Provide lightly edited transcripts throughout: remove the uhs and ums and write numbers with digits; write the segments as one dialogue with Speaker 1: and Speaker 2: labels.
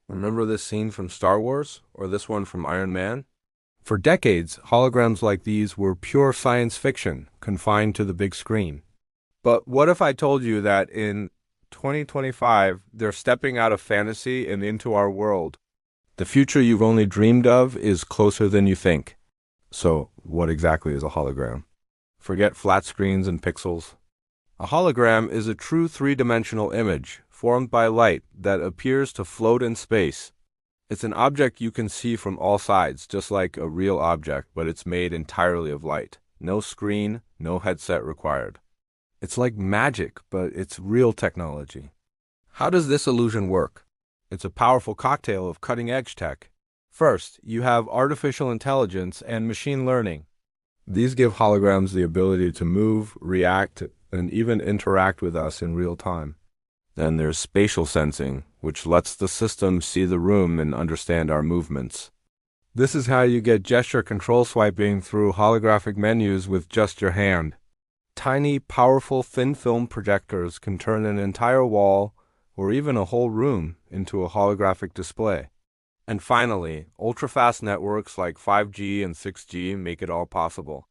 Speaker 1: Remember this scene from Star Wars or this one from Iron Man? For decades, holograms like these were pure science fiction, confined to the big screen. But what if I told you that in 2025, they're stepping out of fantasy and into our world? The future you've only dreamed of is closer than you think. So, what exactly is a hologram? Forget flat screens and pixels. A hologram is a true three-dimensional image formed by light that appears to float in space. It's an object you can see from all sides, just like a real object, but it's made entirely of light. No screen, no headset required. It's like magic, but it's real technology. How does this illusion work? It's a powerful cocktail of cutting-edge tech. First, you have artificial intelligence and machine learning. These give holograms the ability to move, react, and even interact with us in real time. Then there's spatial sensing, which lets the system see the room and understand our movements. This is how you get gesture control swiping through holographic menus with just your hand. Tiny, powerful, thin-film projectors can turn an entire wall or even a whole room into a holographic display. And finally, ultra-fast networks like 5G and 6G make it all possible.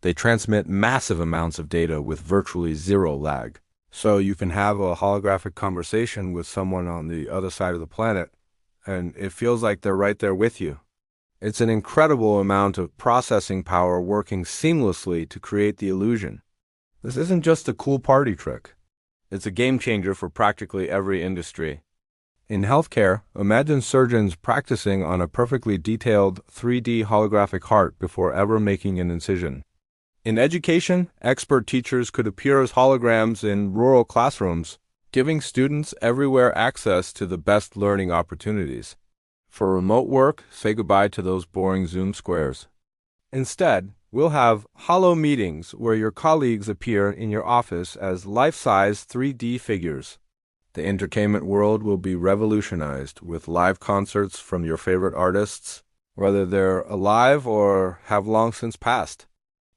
Speaker 1: They transmit massive amounts of data with virtually zero lag. So you can have a holographic conversation with someone on the other side of the planet, and it feels like they're right there with you. It's an incredible amount of processing power working seamlessly to create the illusion. This isn't just a cool party trick. It's a game changer for practically every industry. In healthcare, imagine surgeons practicing on a perfectly detailed 3D holographic heart before ever making an incision. In education, expert teachers could appear as holograms in rural classrooms, giving students everywhere access to the best learning opportunities. For remote work, say goodbye to those boring Zoom squares. Instead, we'll have holo meetings where your colleagues appear in your office as life-size 3D figures. The entertainment world will be revolutionized with live concerts from your favorite artists, whether they're alive or have long since passed.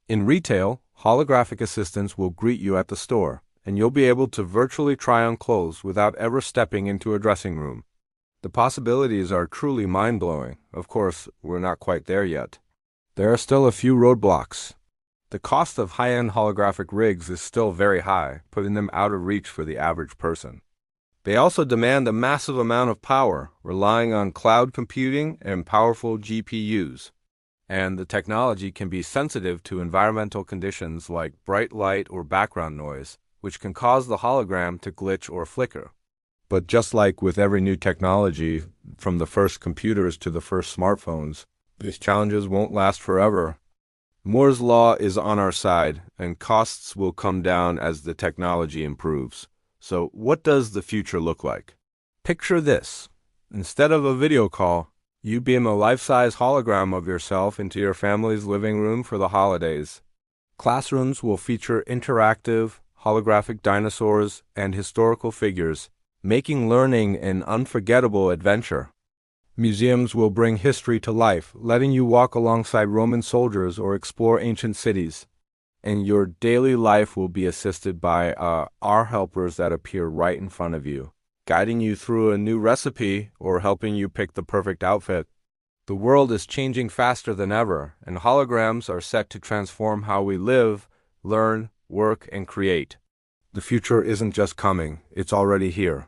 Speaker 1: In retail, holographic assistants will greet you at the store, and you'll be able to virtually try on clothes without ever stepping into a dressing room. The possibilities are truly mind-blowing. Of course, we're not quite there yet. There are still a few roadblocks. The cost of high-end holographic rigs is still very high, putting them out of reach for the average person. They also demand a massive amount of power, relying on cloud computing and powerful GPUs. And the technology can be sensitive to environmental conditions like bright light or background noise, which can cause the hologram to glitch or flicker. But just like with every new technology, from the first computers to the first smartphones, these challenges won't last forever. Moore's law is on our side, and costs will come down as the technology improves. So what does the future look like? Picture this. Instead of a video call, you beam a life-size hologram of yourself into your family's living room for the holidays. Classrooms will feature interactive, holographic dinosaurs and historical figures, making learning an unforgettable adventure. Museums will bring history to life, letting you walk alongside Roman soldiers or explore ancient cities. And your daily life will be assisted by our helpers that appear right in front of you, guiding you through a new recipe or helping you pick the perfect outfit. The world is changing faster than ever, and holograms are set to transform how we live, learn, work, and create. The future isn't just coming, it's already here.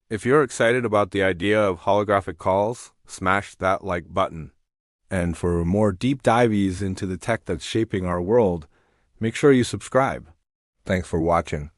Speaker 1: If you're excited about the idea of holographic calls, smash that like button. And for more deep dives into the tech that's shaping our world, make sure you subscribe. Thanks for watching.